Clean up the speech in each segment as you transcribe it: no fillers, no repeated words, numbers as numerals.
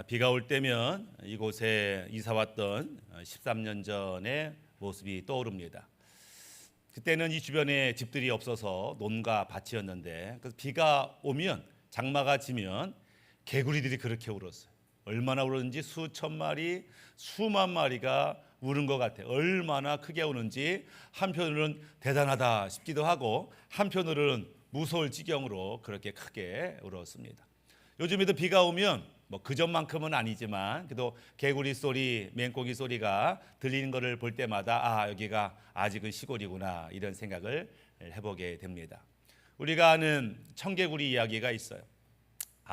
비가 올 때면 이곳에 이사 왔던 13년 전의 모습이 떠오릅니다. 그때는 이 주변에 집들이 없어서 논과 밭이었는데, 그래서 비가 오면, 장마가 지면 개구리들이 그렇게 울었어요. 얼마나 울었는지 수천 마리, 수만 마리가 우는 것 같아요. 얼마나 크게 우는지 한편으로는 대단하다 싶기도 하고, 한편으로는 무서울 지경으로 그렇게 크게 울었습니다. 요즘에도 비가 오면 그전만큼은 아니지만 그래도 개구리 소리, 맹고기 소리가 들리는 것을 볼 때마다 여기가 아직은 시골이구나, 이런 생각을 해보게 됩니다. 우리가 아는 청개구리 이야기가 있어요.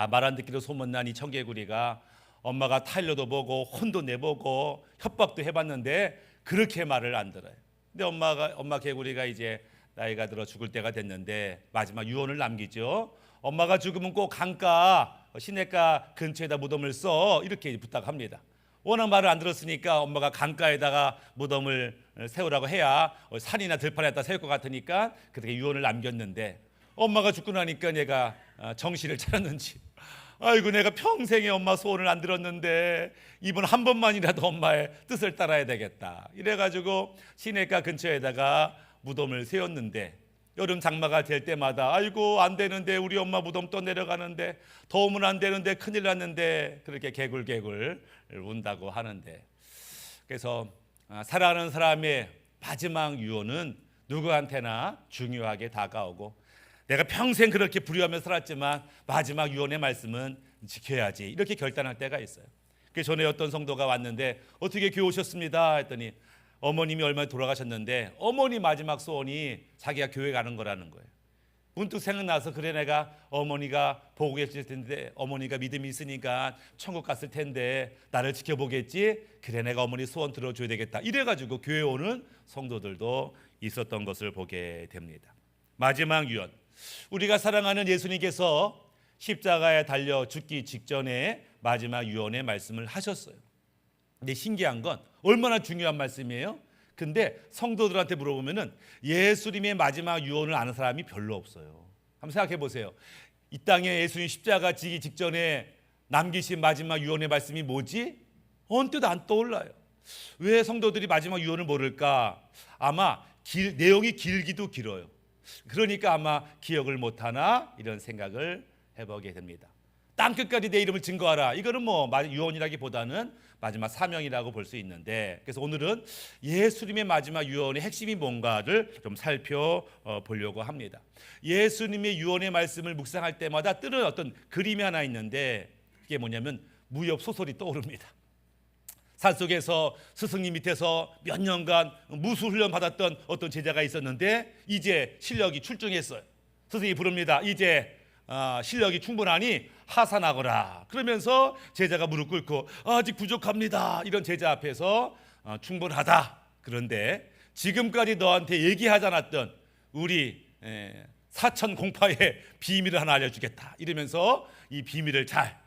말 안 듣기로 소문난 이 청개구리가 엄마가 타일러도 보고 혼도 내보고 협박도 해봤는데 그렇게 말을 안 들어요. 근데 엄마 개구리가 이제 나이가 들어 죽을 때가 됐는데 마지막 유언을 남기죠. 엄마가 죽으면 꼭 강가, 시냇가 근처에다 무덤을 써, 이렇게 부탁합니다. 워낙 말을 안 들었으니까 엄마가 강가에다가 무덤을 세우라고 해야 산이나 들판에다 세울 것 같으니까 그렇게 유언을 남겼는데, 엄마가 죽고 나니까 얘가 정신을 차렸는지 아이고, 내가 평생에 엄마 소원을 안 들었는데 이번 한 번만이라도 엄마의 뜻을 따라야 되겠다, 이래가지고 시냇가 근처에다가 무덤을 세웠는데, 여름 장마가 될 때마다 아이고 안 되는데, 우리 엄마 무덤 또 내려가는데, 더우면 안 되는데, 큰일 났는데, 그렇게 개굴개굴 운다고 하는데, 그래서 살아가는 사람의 마지막 유언은 누구한테나 중요하게 다가오고, 내가 평생 그렇게 불효하며 살았지만 마지막 유언의 말씀은 지켜야지, 이렇게 결단할 때가 있어요. 그래서 전에 어떤 성도가 왔는데 어떻게 교회 오셨습니다 했더니 어머님이 얼마 전에 돌아가셨는데 어머니 마지막 소원이 자기가 교회 가는 거라는 거예요. 문득 생각나서, 그래 내가 어머니가 보고 계실 텐데, 어머니가 믿음이 있으니까 천국 갔을 텐데 나를 지켜보겠지, 그래 내가 어머니 소원 들어줘야 되겠다, 이래가지고 교회 오는 성도들도 있었던 것을 보게 됩니다. 마지막 유언, 우리가 사랑하는 예수님께서 십자가에 달려 죽기 직전에 마지막 유언의 말씀을 하셨어요. 근데 신기한 건 얼마나 중요한 말씀이에요. 근데 성도들한테 물어보면은 예수님의 마지막 유언을 아는 사람이 별로 없어요. 한번 생각해 보세요. 이 땅에 예수님 십자가 지기 직전에 남기신 마지막 유언의 말씀이 뭐지? 언뜻 안 떠올라요. 왜 성도들이 마지막 유언을 모를까? 아마 내용이 길기도 길어요. 그러니까 아마 기억을 못하나, 이런 생각을 해보게 됩니다. 땅끝까지 내 이름을 증거하라, 이거는 유언이라기보다는 마지막 사명이라고 볼 수 있는데, 그래서 오늘은 예수님의 마지막 유언의 핵심이 뭔가를 좀 살펴보려고 합니다. 예수님의 유언의 말씀을 묵상할 때마다 뜨는 어떤 그림이 하나 있는데, 그게 뭐냐면 무협 소설이 떠오릅니다. 산속에서 스승님 밑에서 몇 년간 무술 훈련 받았던 어떤 제자가 있었는데 이제 실력이 출중했어요. 스승이 부릅니다. 이제 실력이 충분하니 하산하거라. 그러면서 제자가 무릎 꿇고 아직 부족합니다, 이런 제자 앞에서 충분하다. 그런데 지금까지 너한테 얘기하지 않았던 우리 사천 공파의 비밀을 하나 알려주겠다, 이러면서 이 비밀을 잘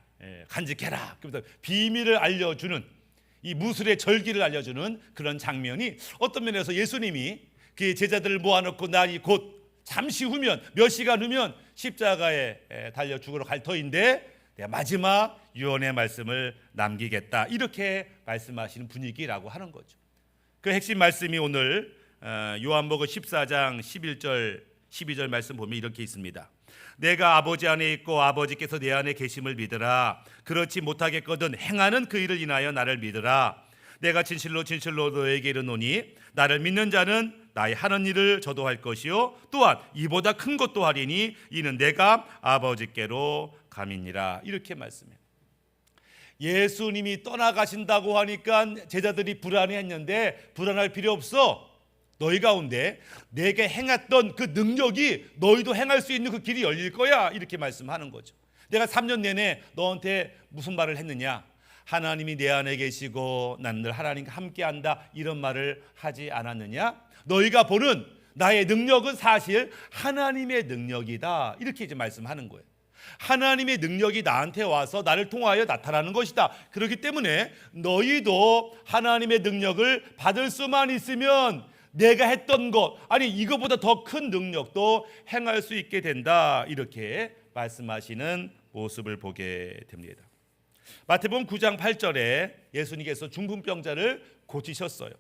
간직해라. 그러면서 비밀을 알려주는, 이 무술의 절기를 알려주는 그런 장면이 어떤 면에서 예수님이 그 제자들을 모아놓고 나니 곧 잠시 후면, 몇 시간 후면 십자가에 달려 죽으러 갈 터인데 내가 마지막 유언의 말씀을 남기겠다, 이렇게 말씀하시는 분위기라고 하는 거죠. 그 핵심 말씀이 오늘 요한복음 14장 11절 12절 말씀 보면 이렇게 있습니다. 내가 아버지 안에 있고 아버지께서 내 안에 계심을 믿으라. 그렇지 못하겠거든 행하는 그 일을 인하여 나를 믿으라. 내가 진실로 진실로 너에게 이르노니 나를 믿는 자는 나의 하는 일을 저도 할 것이요 또한 이보다 큰 것도 하리니 이는 내가 아버지께로 감이니라, 이렇게 말씀해요. 예수님이 떠나가신다고 하니까 제자들이 불안해했는데 불안할 필요 없어. 너희 가운데 내게 행했던 그 능력이 너희도 행할 수 있는 그 길이 열릴 거야, 이렇게 말씀하는 거죠. 내가 3년 내내 너한테 무슨 말을 했느냐? 하나님이 내 안에 계시고 나는 늘 하나님과 함께한다, 이런 말을 하지 않았느냐? 너희가 보는 나의 능력은 사실 하나님의 능력이다, 이렇게 이제 말씀하는 거예요. 하나님의 능력이 나한테 와서 나를 통하여 나타나는 것이다. 그렇기 때문에 너희도 하나님의 능력을 받을 수만 있으면 내가 했던 것, 아니 이거보다 더 큰 능력도 행할 수 있게 된다, 이렇게 말씀하시는 모습을 보게 됩니다. 마태복음 9장 8절에 예수님께서 중풍병자를 고치셨어요.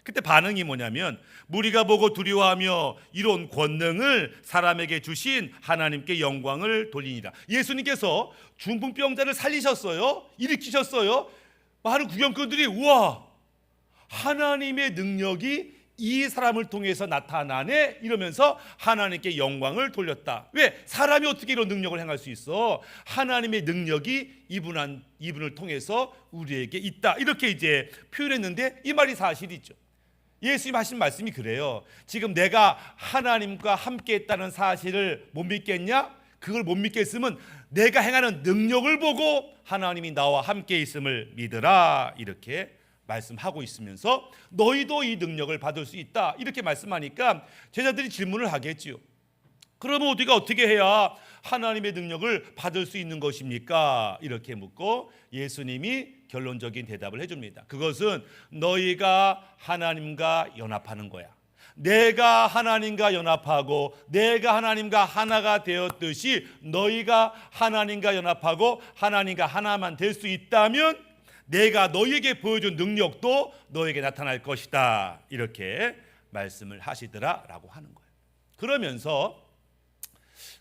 그때 반응이 뭐냐면 무리가 보고 두려워하며 이런 권능을 사람에게 주신 하나님께 영광을 돌리니라. 예수님께서 중풍병자를 살리셨어요. 일으키셨어요. 많은 구경꾼들이 우와, 하나님의 능력이 이 사람을 통해서 나타나네 이러면서 하나님께 영광을 돌렸다. 왜? 사람이 어떻게 이런 능력을 행할 수 있어? 하나님의 능력이 이분을 통해서 우리에게 있다. 이렇게 이제 표현했는데 이 말이 사실이죠. 예수님 하신 말씀이 그래요. 지금 내가 하나님과 함께 했다는 사실을 못 믿겠냐? 그걸 못 믿겠으면 내가 행하는 능력을 보고 하나님이 나와 함께 있음을 믿으라. 이렇게 말씀하고 있으면서 너희도 이 능력을 받을 수 있다. 이렇게 말씀하니까 제자들이 질문을 하겠지요. 그러면 우리가 어떻게 해야 하나님의 능력을 받을 수 있는 것입니까? 이렇게 묻고 예수님이 결론적인 대답을 해줍니다. 그것은 너희가 하나님과 연합하는 거야. 내가 하나님과 연합하고 내가 하나님과 하나가 되었듯이 너희가 하나님과 연합하고 하나님과 하나만 될 수 있다면 내가 너희에게 보여준 능력도 너에게 나타날 것이다. 이렇게 말씀을 하시더라라고 하는 거예요. 그러면서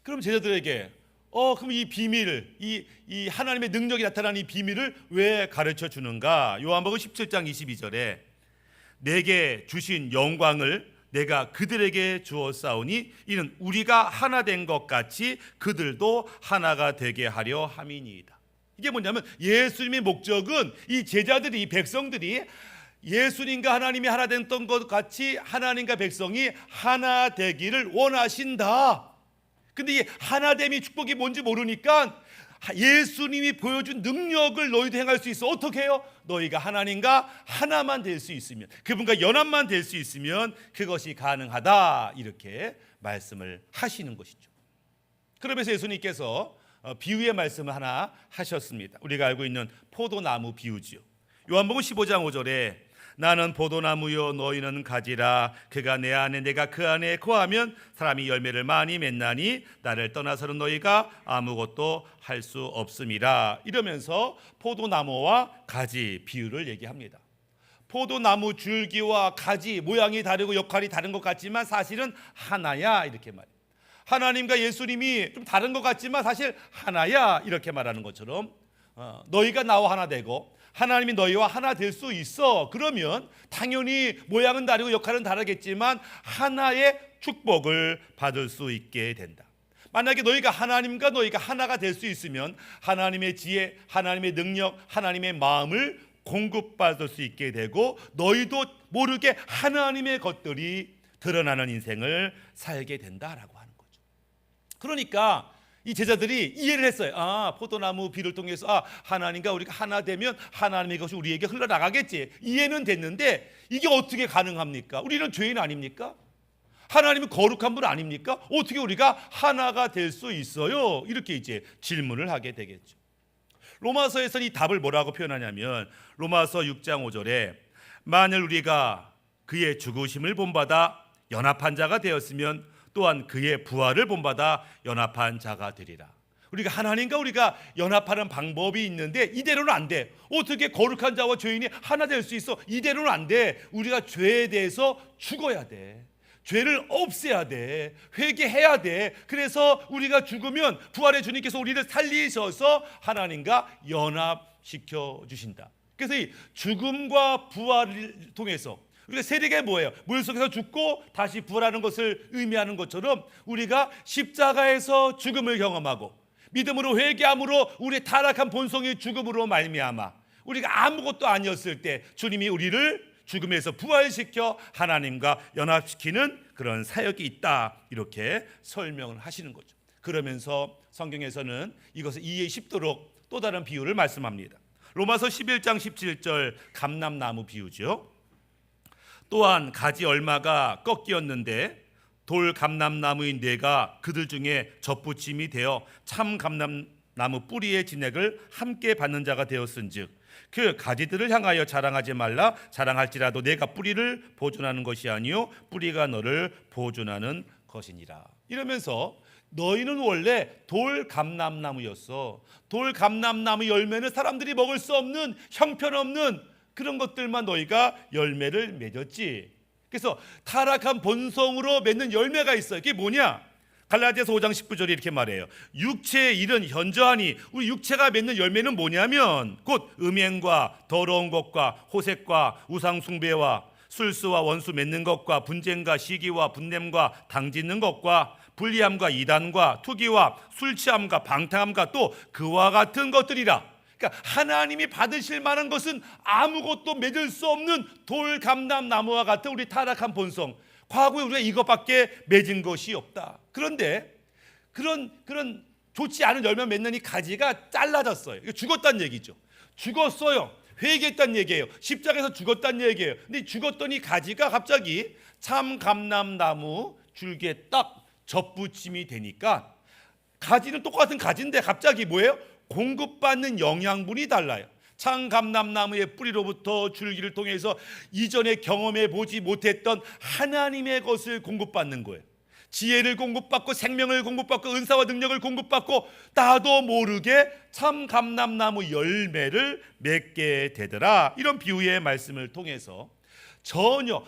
그럼 제자들에게 그럼 이 비밀을 이 하나님의 능력이 나타나는 이 비밀을 왜 가르쳐 주는가? 요한복음 17장 22절에 내게 주신 영광을 내가 그들에게 주었사오니 이는 우리가 하나 된 것 같이 그들도 하나가 되게 하려 함이니이다. 이게 뭐냐면 예수님의 목적은 이 제자들이, 이 백성들이 예수님과 하나님이 하나 됐던 것 같이 하나님과 백성이 하나 되기를 원하신다. 근데 이 하나됨이 축복이 뭔지 모르니까 예수님이 보여준 능력을 너희도 행할 수 있어. 어떻게 해요? 너희가 하나님과 하나만 될 수 있으면, 그분과 연합만 될 수 있으면 그것이 가능하다. 이렇게 말씀을 하시는 것이죠. 그러면서 예수님께서 비유의 말씀을 하나 하셨습니다. 우리가 알고 있는 포도나무 비유지요. 요한복음 15장 5절에 나는 포도나무요 너희는 가지라. 그가 내 안에 내가 그 안에 거하면 사람이 열매를 많이 맺나니 나를 떠나서는 너희가 아무것도 할 수 없음이라. 이러면서 포도나무와 가지 비유를 얘기합니다. 포도나무 줄기와 가지 모양이 다르고 역할이 다른 것 같지만 사실은 하나야. 이렇게 말해요. 하나님과 예수님이 좀 다른 것 같지만 사실 하나야. 이렇게 말하는 것처럼 너희가 나와 하나 되고 하나님이 너희와 하나 될 수 있어. 그러면 당연히 모양은 다르고 역할은 다르겠지만 하나의 축복을 받을 수 있게 된다. 만약에 너희가 하나님과 너희가 하나가 될 수 있으면 하나님의 지혜, 하나님의 능력, 하나님의 마음을 공급받을 수 있게 되고 너희도 모르게 하나님의 것들이 드러나는 인생을 살게 된다라고 하는 거죠. 그러니까 이 제자들이 이해를 했어요. 포도나무 비를 통해서 하나님과 우리가 하나 되면 하나님의 것이 우리에게 흘러나가겠지. 이해는 됐는데 이게 어떻게 가능합니까? 우리는 죄인 아닙니까? 하나님은 거룩한 분 아닙니까? 어떻게 우리가 하나가 될 수 있어요? 이렇게 이제 질문을 하게 되겠죠. 로마서에서는 이 답을 뭐라고 표현하냐면 로마서 6장 5절에 만일 우리가 그의 죽으심을 본받아 연합한 자가 되었으면 또한 그의 부활을 본받아 연합한 자가 되리라. 우리가 하나님과 우리가 연합하는 방법이 있는데 이대로는 안 돼. 어떻게 거룩한 자와 죄인이 하나 될 수 있어? 이대로는 안 돼. 우리가 죄에 대해서 죽어야 돼. 죄를 없애야 돼. 회개해야 돼. 그래서 우리가 죽으면 부활의 주님께서 우리를 살리셔서 하나님과 연합시켜 주신다. 그래서 이 죽음과 부활을 통해서 우리가 세례가 뭐예요? 물 속에서 죽고 다시 부활하는 것을 의미하는 것처럼 우리가 십자가에서 죽음을 경험하고 믿음으로 회개함으로 우리의 타락한 본성의 죽음으로 말미암아 우리가 아무것도 아니었을 때 주님이 우리를 죽음에서 부활시켜 하나님과 연합시키는 그런 사역이 있다. 이렇게 설명을 하시는 거죠. 그러면서 성경에서는 이것을 이해 쉽도록 또 다른 비유를 말씀합니다. 로마서 11장 17절 감람나무 비유죠. 또한 가지 얼마가 꺾이었는데 돌 감람나무인 네가 그들 중에 접붙임이 되어 참 감람나무 뿌리의 진액을 함께 받는 자가 되었은즉 그 가지들을 향하여 자랑하지 말라. 자랑할지라도 내가 뿌리를 보존하는 것이 아니요 뿌리가 너를 보존하는 것이니라. 이러면서 너희는 원래 돌감람나무였어. 돌감람나무 열매는 사람들이 먹을 수 없는 형편없는 그런 것들만 너희가 열매를 맺었지. 그래서 타락한 본성으로 맺는 열매가 있어요. 그게 뭐냐? 갈라디아서 5장 19절에 이렇게 말해요. 육체의 일은 현저하니, 우리 육체가 맺는 열매는 뭐냐면 곧 음행과 더러운 것과 호색과 우상 숭배와 술수와 원수 맺는 것과 분쟁과 시기와 분냄과 당짓는 것과 불리함과 이단과 투기와 술 취함과 방탕함과 또 그와 같은 것들이라. 그러니까 하나님이 받으실 만한 것은 아무것도 맺을 수 없는 돌감람나무와 같은 우리 타락한 본성, 과거에 우리가 이것밖에 맺은 것이 없다. 그런데 그런 좋지 않은 열매 맺는 이 가지가 잘라졌어요. 이거 죽었다는 얘기죠. 죽었어요. 회개했다는 얘기예요. 십자가에서 죽었다는 얘기예요. 근데 죽었던 이 가지가 갑자기 참감람나무 줄기에 딱 접붙임이 되니까, 가지는 똑같은 가지인데 갑자기 뭐예요? 공급받는 영양분이 달라요. 참감람나무의 뿌리로부터 줄기를 통해서 이전에 경험해 보지 못했던 하나님의 것을 공급받는 거예요. 지혜를 공급받고 생명을 공급받고 은사와 능력을 공급받고 나도 모르게 참감람나무 열매를 맺게 되더라. 이런 비유의 말씀을 통해서 전혀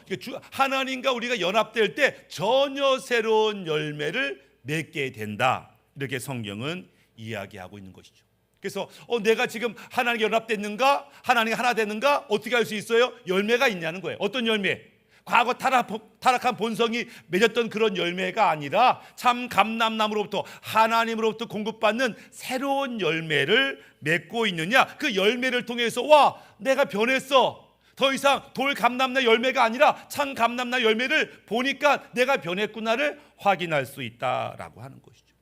하나님과 우리가 연합될 때 전혀 새로운 열매를 맺게 된다. 이렇게 성경은 이야기하고 있는 것이죠. 그래서 내가 지금 하나님과 연합됐는가? 하나님과 하나 됐는가? 어떻게 알 수 있어요? 열매가 있냐는 거예요. 어떤 열매? 과거 타락한 본성이 맺었던 그런 열매가 아니라 참 감람나무로부터 하나님으로부터 공급받는 새로운 열매를 맺고 있느냐? 그 열매를 통해서 와, 내가 변했어. 더 이상 돌감람나 열매가 아니라 참 감람나 열매를 보니까 내가 변했구나를 확인할 수 있다라고 하는 것이죠.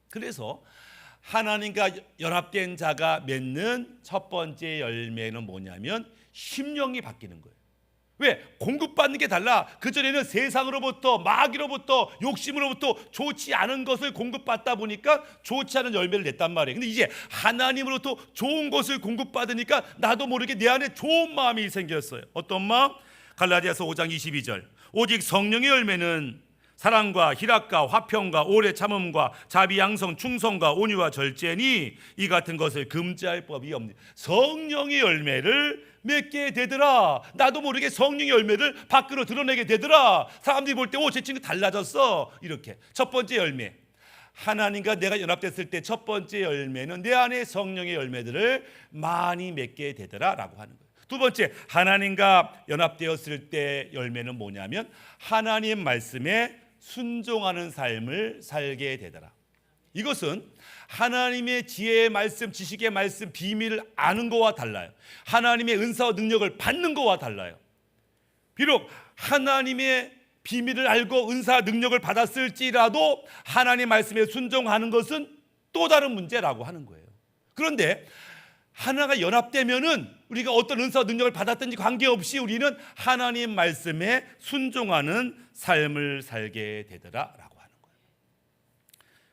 그래서 하나님과 연합된 자가 맺는 첫 번째 열매는 뭐냐면 심령이 바뀌는 거예요. 왜? 공급받는 게 달라. 그전에는 세상으로부터, 마귀로부터, 욕심으로부터 좋지 않은 것을 공급받다 보니까 좋지 않은 열매를 냈단 말이에요. 근데 이제 하나님으로부터 좋은 것을 공급받으니까 나도 모르게 내 안에 좋은 마음이 생겼어요. 어떤 마음? 갈라디아서 5장 22절. 오직 성령의 열매는 사랑과 희락과 화평과 오래 참음과 자비 양성 충성과 온유와 절제니 이 같은 것을 금지할 법이 없니. 성령의 열매를 맺게 되더라. 나도 모르게 성령의 열매를 밖으로 드러내게 되더라. 사람들이 볼 때 제 친구 달라졌어. 이렇게 첫 번째 열매, 하나님과 내가 연합됐을 때 첫 번째 열매는 내 안에 성령의 열매들을 많이 맺게 되더라 라고 하는 거예요. 두 번째, 하나님과 연합되었을 때 열매는 뭐냐면 하나님 말씀에 순종하는 삶을 살게 되더라. 이것은 하나님의 지혜의 말씀, 지식의 말씀, 비밀을 아는 것과 달라요. 하나님의 은사와 능력을 받는 것과 달라요. 비록 하나님의 비밀을 알고 은사 능력을 받았을지라도 하나님 말씀에 순종하는 것은 또 다른 문제라고 하는 거예요. 그런데 하나가 연합되면은 우리가 어떤 은사와 능력을 받았든지 관계없이 우리는 하나님 말씀에 순종하는 삶을 살게 되더라라고 하는 거예요.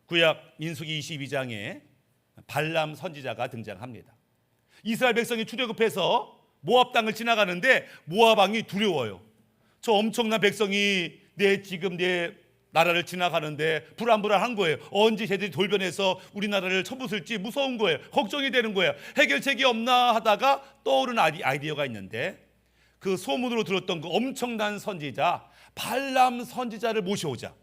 구약 민수기 22장에 발람 선지자가 등장합니다. 이스라엘 백성이 출애굽해서 모압 땅을 지나가는데 모압 왕이 두려워요. 저 엄청난 백성이 지금 내 나라를 지나가는데 불안불안한 거예요. 언제 쟤들이 돌변해서 우리나라를 쳐부술지 무서운 거예요. 걱정이 되는 거예요. 해결책이 없나 하다가 떠오른 아이디어가 있는데, 그 소문으로 들었던 그 엄청난 선지자 발람 선지자를 모셔오자.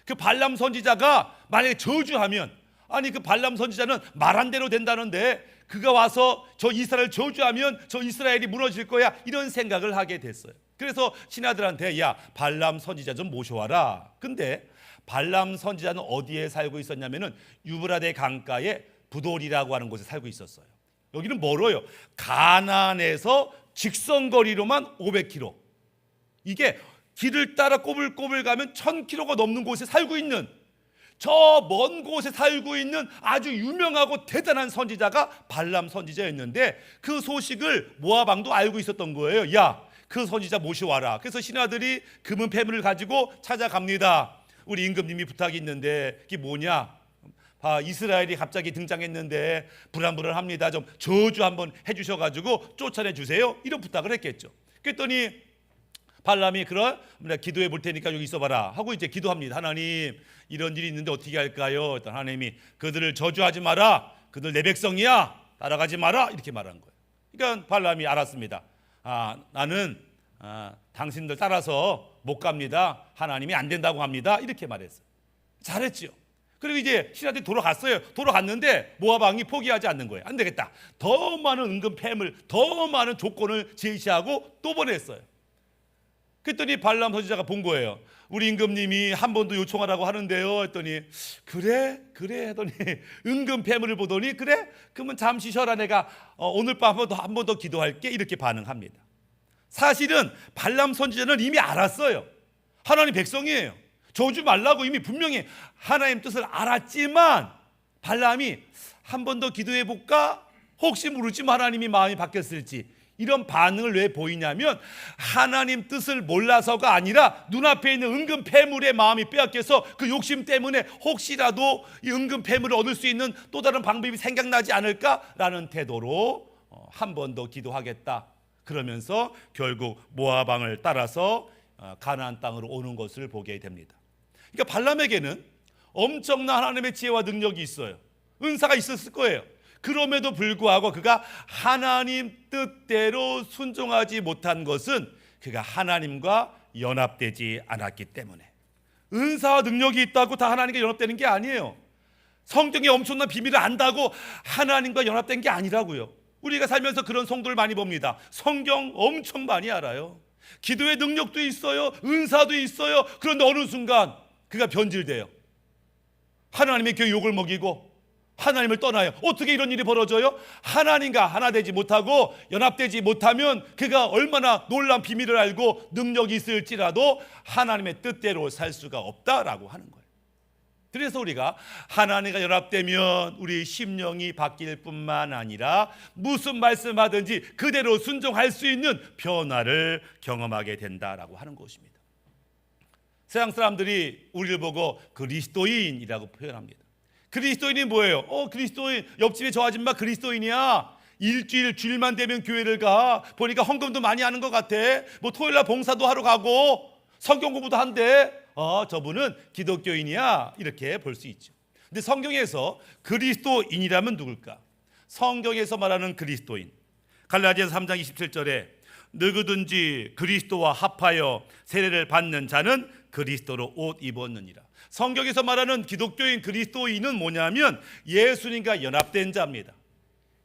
그 발람 선지자가 만약에 저주하면, 아니 그 발람 선지자는 말한 대로 된다는데 그가 와서 저 이스라엘 저주하면 저 이스라엘이 무너질 거야, 이런 생각을 하게 됐어요. 그래서 신하들한테 야, 발람 선지자 좀 모셔와라. 근데 발람 선지자는 어디에 살고 있었냐면은 유브라데 강가에 부돌이라고 하는 곳에 살고 있었어요. 여기는 멀어요. 가나안에서 직선거리로만 500km. 이게 길을 따라 꼬불꼬불 가면 1000km가 넘는 곳에 살고 있는, 저 먼 곳에 살고 있는 아주 유명하고 대단한 선지자가 발람 선지자였는데, 그 소식을 모압 왕도 알고 있었던 거예요. 야, 그 선지자 모셔와라. 그래서 신하들이 금은 패물을 가지고 찾아갑니다. 우리 임금님이 부탁이 있는데, 그게 뭐냐? 이스라엘이 갑자기 등장했는데 불안불안합니다. 좀 저주 한번 해주셔가지고 쫓아내 주세요. 이런 부탁을 했겠죠. 그랬더니 발람이 기도해 볼 테니까 여기 있어봐라 하고 이제 기도합니다. 하나님, 이런 일이 있는데 어떻게 할까요? 일단 하나님이 그들을 저주하지 마라. 그들 내 백성이야. 따라가지 마라. 이렇게 말한 거예요. 그러니까 발람이 알았습니다. 나는 당신들 따라서 못 갑니다. 하나님이 안 된다고 합니다. 이렇게 말했어요. 잘했지요. 그리고 이제 신하들이 돌아갔어요. 돌아갔는데 모압 왕이 포기하지 않는 거예요. 안 되겠다. 더 많은 은금 폐물, 더 많은 조건을 제시하고 또 보냈어요. 그랬더니 발람 선지자가 본 거예요. 우리 임금님이 한 번 더 요청하라고 하는데요. 했더니 그래 하더니 은금 폐물을 보더니 그래? 그러면 잠시 쉬어라. 내가 오늘 밤 한 번 더 기도할게. 이렇게 반응합니다. 사실은 발람 선지자는 이미 알았어요. 하나님 백성이에요. 저주 말라고 이미 분명히 하나님 뜻을 알았지만 발람이 한 번 더 기도해 볼까? 혹시 모르지만 하나님이 마음이 바뀌었을지. 이런 반응을 왜 보이냐면 하나님 뜻을 몰라서가 아니라 눈앞에 있는 은금 폐물의 마음이 빼앗겨서 그 욕심 때문에 혹시라도 이 은금 폐물을 얻을 수 있는 또 다른 방법이 생각나지 않을까라는 태도로 한 번 더 기도하겠다. 그러면서 결국 모압 왕을 따라서 가나안 땅으로 오는 것을 보게 됩니다. 그러니까 발람에게는 엄청난 하나님의 지혜와 능력이 있어요. 은사가 있었을 거예요. 그럼에도 불구하고 그가 하나님 뜻대로 순종하지 못한 것은 그가 하나님과 연합되지 않았기 때문에. 은사와 능력이 있다고 다 하나님과 연합되는 게 아니에요. 성경의 엄청난 비밀을 안다고 하나님과 연합된 게 아니라고요. 우리가 살면서 그런 성도를 많이 봅니다. 성경 엄청 많이 알아요. 기도의 능력도 있어요. 은사도 있어요. 그런데 어느 순간 그가 변질돼요. 하나님의 교회 욕을 먹이고 하나님을 떠나요. 어떻게 이런 일이 벌어져요? 하나님과 하나 되지 못하고 연합되지 못하면 그가 얼마나 놀라운 비밀을 알고 능력이 있을지라도 하나님의 뜻대로 살 수가 없다라고 하는 거예요. 그래서 우리가 하나님과 연합되면 우리 심령이 바뀔 뿐만 아니라 무슨 말씀하든지 그대로 순종할 수 있는 변화를 경험하게 된다라고 하는 것입니다. 세상 사람들이 우리를 보고 그리스도인이라고 표현합니다. 그리스도인이 뭐예요? 그리스도인, 옆집에 저 아줌마 그리스도인이야. 일주일 주일만 되면 교회를 가. 보니까 헌금도 많이 하는 것 같아. 뭐 토요일날 봉사도 하러 가고 성경 공부도 한대. 저분은 기독교인이야. 이렇게 볼 수 있죠. 근데 성경에서 그리스도인이라면 누굴까? 성경에서 말하는 그리스도인, 갈라디아서 3장 27절에 누구든지 그리스도와 합하여 세례를 받는 자는 그리스도로 옷 입었느니라. 성경에서 말하는 기독교인 그리스도인은 뭐냐면 예수님과 연합된 자입니다.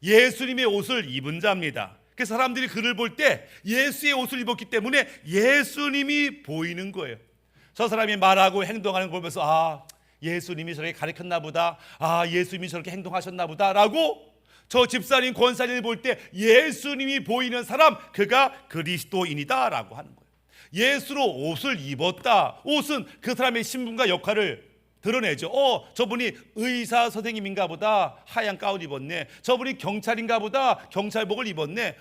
예수님의 옷을 입은 자입니다. 그래서 사람들이 그를 볼 때 예수의 옷을 입었기 때문에 예수님이 보이는 거예요. 저 사람이 말하고 행동하는 걸 보면서 예수님이 저렇게 가르쳤나 보다. 예수님이 저렇게 행동하셨나 보다 라고 저 집사님 권사님을 볼 때 예수님이 보이는 사람, 그가 그리스도인이다 라고 하는 거예요. 예수로 옷을 입었다. 옷은 그 사람의 신분과 역할을 드러내죠. 저분이 의사 선생님인가 보다. 하얀 가운 입었네. 저분이 경찰인가 보다. 경찰복을 입었네.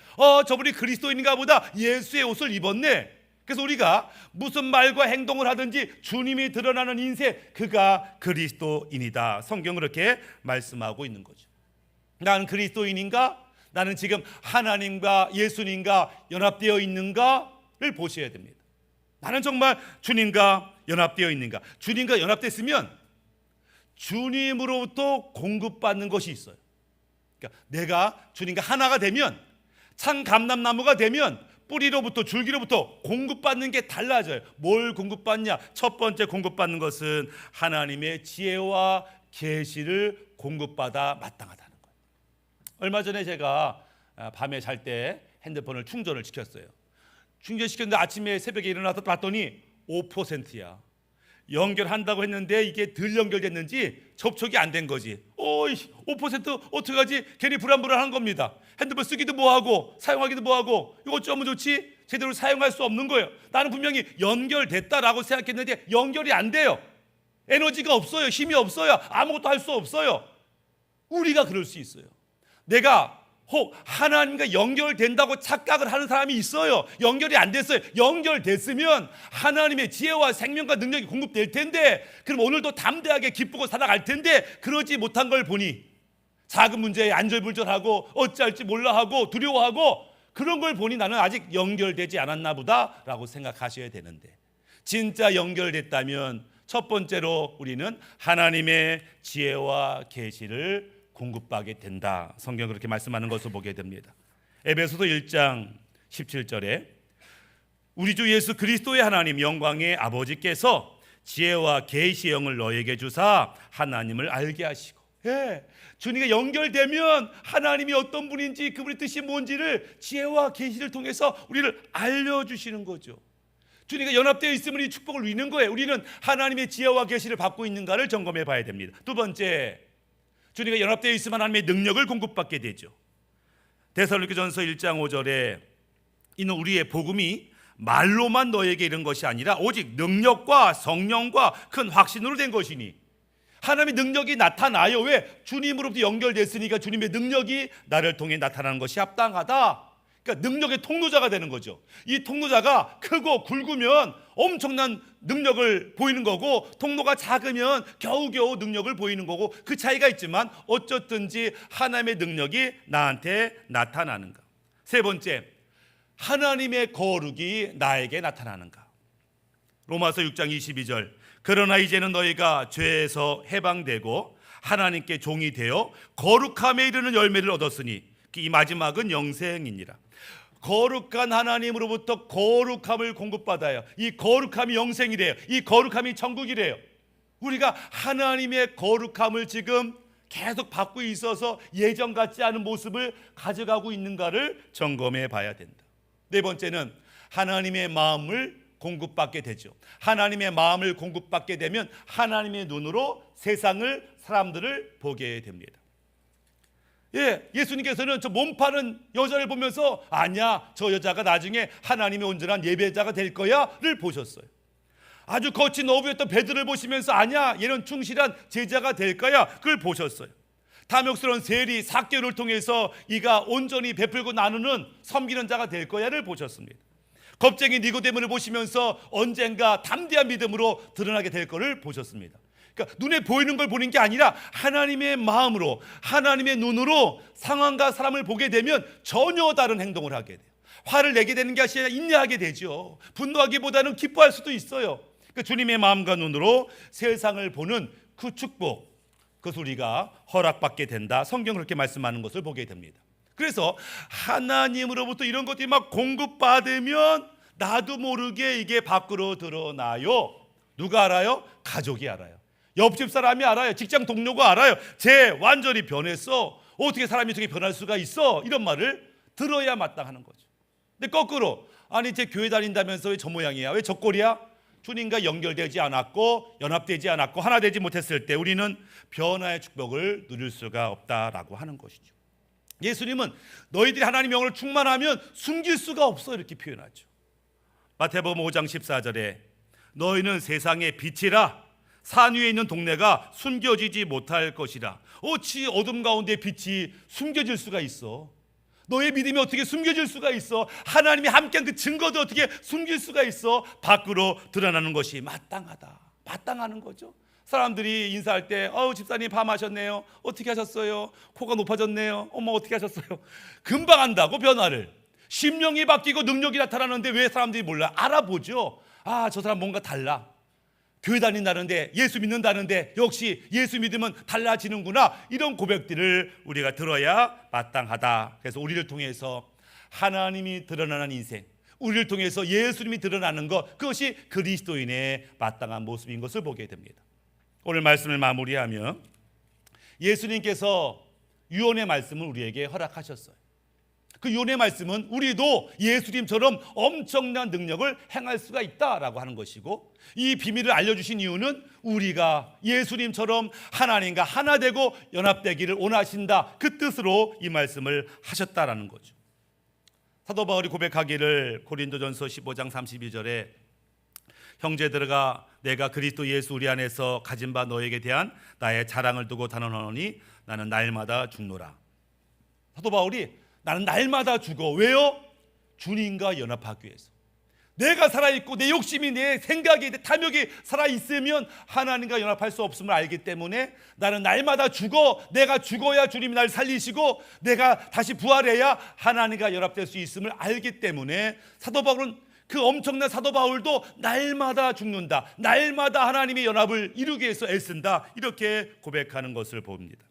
저분이 그리스도인인가 보다. 예수의 옷을 입었네. 그래서 우리가 무슨 말과 행동을 하든지 주님이 드러나는 인생, 그가 그리스도인이다. 성경은 그렇게 말씀하고 있는 거죠. 나는 그리스도인인가? 나는 지금 하나님과 예수님과 연합되어 있는가를 보셔야 됩니다. 나는 정말 주님과 연합되어 있는가? 주님과 연합됐으면 주님으로부터 공급받는 것이 있어요. 그러니까 내가 주님과 하나가 되면, 참 감람나무가 되면 뿌리로부터 줄기로부터 공급받는 게 달라져요. 뭘 공급받냐? 첫 번째 공급받는 것은 하나님의 지혜와 계시를 공급받아 마땅하다는 거예요. 얼마 전에 제가 밤에 잘 때 핸드폰을 충전을 시켰어요. 충전시켰는데 아침에 새벽에 일어나서 봤더니 5%야. 연결한다고 했는데 이게 덜 연결됐는지 접촉이 안 된 거지. 5% 어떡하지? 괜히 불안불안한 겁니다. 핸드폰 쓰기도 뭐하고 사용하기도 뭐하고 이거 어쩌면 좋지? 제대로 사용할 수 없는 거예요. 나는 분명히 연결됐다라고 생각했는데 연결이 안 돼요. 에너지가 없어요. 힘이 없어요. 아무것도 할 수 없어요. 우리가 그럴 수 있어요. 내가 혹 하나님과 연결된다고 착각을 하는 사람이 있어요. 연결이 안 됐어요. 연결됐으면 하나님의 지혜와 생명과 능력이 공급될 텐데, 그럼 오늘도 담대하게 기쁘고 살아갈 텐데 그러지 못한 걸 보니 작은 문제에 안절부절하고 어찌할지 몰라 하고 두려워하고, 그런 걸 보니 나는 아직 연결되지 않았나 보다 라고 생각하셔야 되는데, 진짜 연결됐다면 첫 번째로 우리는 하나님의 지혜와 계시를 공급받게 된다. 성경 그렇게 말씀하는 것을 보게 됩니다. 에베소서 1장 17절에 우리 주 예수 그리스도의 하나님 영광의 아버지께서 지혜와 계시의 영을 너에게 주사 하나님을 알게 하시고, 주님과 연결되면 하나님이 어떤 분인지 그분의 뜻이 뭔지를 지혜와 계시를 통해서 우리를 알려주시는 거죠. 주님과 연합되어 있으면 이 축복을 누리는 거예요. 우리는 하나님의 지혜와 계시를 받고 있는가를 점검해 봐야 됩니다. 두 번째, 주님과 연합되어 있으면 하나님의 능력을 공급받게 되죠. 데살로니가전서 1장 5절에 이는 우리의 복음이 말로만 너에게 이른 것이 아니라 오직 능력과 성령과 큰 확신으로 된 것이니, 하나님의 능력이 나타나요. 왜? 주님으로부터 연결됐으니까 주님의 능력이 나를 통해 나타나는 것이 합당하다. 그러니까 능력의 통로자가 되는 거죠. 이 통로자가 크고 굵으면 엄청난 능력을 보이는 거고, 통로가 작으면 겨우겨우 능력을 보이는 거고, 그 차이가 있지만 어쨌든지 하나님의 능력이 나한테 나타나는가. 세 번째, 하나님의 거룩이 나에게 나타나는가. 로마서 6장 22절 그러나 이제는 너희가 죄에서 해방되고 하나님께 종이 되어 거룩함에 이르는 열매를 얻었으니 이 마지막은 영생이니라. 거룩한 하나님으로부터 거룩함을 공급받아요. 이 거룩함이 영생이래요. 이 거룩함이 천국이래요. 우리가 하나님의 거룩함을 지금 계속 받고 있어서 예전 같지 않은 모습을 가져가고 있는가를 점검해 봐야 된다. 네 번째는 하나님의 마음을 공급받게 되죠. 하나님의 마음을 공급받게 되면 하나님의 눈으로 세상을, 사람들을 보게 됩니다. 예수님께서는 저 몸 파는 여자를 보면서 아니야, 저 여자가 나중에 하나님의 온전한 예배자가 될 거야를 보셨어요. 아주 거친 어부였던 베드로를 보시면서 아니야, 얘는 충실한 제자가 될 거야, 그걸 보셨어요. 탐욕스러운 세리 삭개를 통해서 이가 온전히 베풀고 나누는 섬기는 자가 될 거야를 보셨습니다. 겁쟁이 니고데모를 보시면서 언젠가 담대한 믿음으로 드러나게 될 거를 보셨습니다. 그러니까 눈에 보이는 걸 보는 게 아니라 하나님의 마음으로, 하나님의 눈으로 상황과 사람을 보게 되면 전혀 다른 행동을 하게 돼요. 화를 내게 되는 게 아니라 인내하게 되죠. 분노하기보다는 기뻐할 수도 있어요. 그러니까 주님의 마음과 눈으로 세상을 보는 그 축복, 그것을 우리가 허락받게 된다. 성경 그렇게 말씀하는 것을 보게 됩니다. 그래서 하나님으로부터 이런 것들이 막 공급받으면 나도 모르게 이게 밖으로 드러나요. 누가 알아요? 가족이 알아요. 옆집 사람이 알아요. 직장 동료가 알아요. 쟤 완전히 변했어. 어떻게 사람이 저렇게 변할 수가 있어? 이런 말을 들어야 마땅하는 거죠. 근데 거꾸로, 아니 쟤 교회 다닌다면서 왜 저 모양이야? 왜 저 꼴이야? 주님과 연결되지 않았고 연합되지 않았고 하나 되지 못했을 때 우리는 변화의 축복을 누릴 수가 없다라고 하는 것이죠. 예수님은 너희들이 하나님의 영으로 충만하면 숨길 수가 없어 이렇게 표현하죠. 마태복음 5장 14절에 너희는 세상의 빛이라 산 위에 있는 동네가 숨겨지지 못할 것이라. 어찌 어둠 가운데 빛이 숨겨질 수가 있어? 너의 믿음이 어떻게 숨겨질 수가 있어? 하나님이 함께한 그 증거도 어떻게 숨길 수가 있어? 밖으로 드러나는 것이 마땅하다. 마땅하는 거죠. 사람들이 인사할 때 집사님 밥 마셨네요. 어떻게 하셨어요? 코가 높아졌네요. 어머 어떻게 하셨어요? 금방 안다고 변화를. 심령이 바뀌고 능력이 나타나는데 왜 사람들이 몰라? 알아보죠. 저 사람 뭔가 달라. 교회 다닌다는데, 예수 믿는다는데 역시 예수 믿으면 달라지는구나. 이런 고백들을 우리가 들어야 마땅하다. 그래서 우리를 통해서 하나님이 드러나는 인생, 우리를 통해서 예수님이 드러나는 것, 그것이 그리스도인의 마땅한 모습인 것을 보게 됩니다. 오늘 말씀을 마무리하며 예수님께서 유언의 말씀을 우리에게 허락하셨어요. 그 유언의 말씀은 우리도 예수님처럼 엄청난 능력을 행할 수가 있다라고 하는 것이고, 이 비밀을 알려주신 이유는 우리가 예수님처럼 하나님과 하나 되고 연합되기를 원하신다, 그 뜻으로 이 말씀을 하셨다라는 거죠. 사도 바울이 고백하기를 고린도전서 15장 32절에 형제들아 내가 그리스도 예수 우리 안에서 가진 바 너에게 대한 나의 자랑을 두고 단언하노니 나는 날마다 죽노라. 사도 바울이 나는 날마다 죽어. 왜요? 주님과 연합하기 위해서. 내가 살아있고 내 욕심이, 내 생각이, 내 탐욕이 살아있으면 하나님과 연합할 수 없음을 알기 때문에 나는 날마다 죽어. 내가 죽어야 주님이 날 살리시고 내가 다시 부활해야 하나님과 연합될 수 있음을 알기 때문에 사도 바울은 그 엄청난 사도 바울도 날마다 죽는다, 날마다 하나님의 연합을 이루기 위해서 애쓴다, 이렇게 고백하는 것을 봅니다.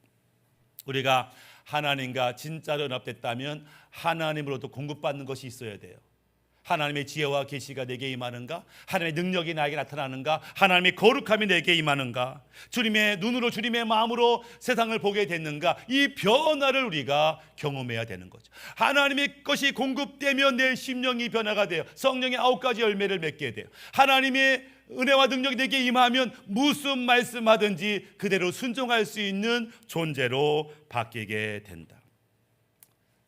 우리가 하나님과 진짜로 연합됐다면 하나님으로부터 공급받는 것이 있어야 돼요. 하나님의 지혜와 계시가 내게 임하는가? 하나님의 능력이 나에게 나타나는가? 하나님의 거룩함이 내게 임하는가? 주님의 눈으로, 주님의 마음으로 세상을 보게 됐는가? 이 변화를 우리가 경험해야 되는 거죠. 하나님의 것이 공급되면 내 심령이 변화가 돼요. 성령의 9가지 열매를 맺게 돼요. 하나님의 은혜와 능력이 내게 임하면 무슨 말씀하든지 그대로 순종할 수 있는 존재로 바뀌게 된다.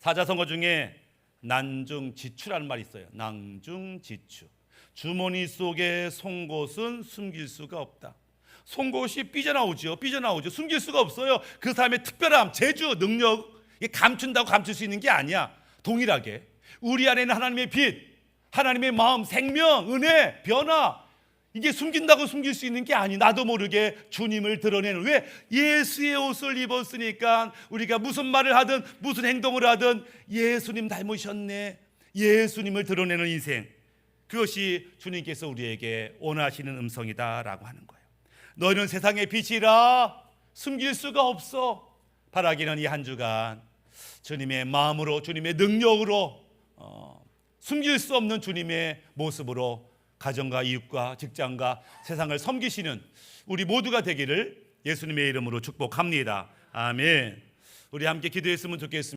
사자성어 중에 난중지추라는 말이 있어요. 난중지추. 주머니 속에 송곳은 숨길 수가 없다. 송곳이 삐져나오죠. 숨길 수가 없어요. 그 사람의 특별함, 재주, 능력, 감춘다고 감출 수 있는 게 아니야. 동일하게 우리 안에는 하나님의 빛, 하나님의 마음, 생명, 은혜, 변화, 이게 숨긴다고 숨길 수 있는 게 아니. 나도 모르게 주님을 드러내는, 왜? 예수의 옷을 입었으니까 우리가 무슨 말을 하든 무슨 행동을 하든 예수님 닮으셨네, 예수님을 드러내는 인생, 그것이 주님께서 우리에게 원하시는 음성이다라고 하는 거예요. 너희는 세상의 빛이라, 숨길 수가 없어. 바라기는 이 한 주간 주님의 마음으로, 주님의 능력으로, 숨길 수 없는 주님의 모습으로 가정과 이웃과 직장과 세상을 섬기시는 우리 모두가 되기를 예수님의 이름으로 축복합니다. 아멘. 우리 함께 기도했으면 좋겠습니다.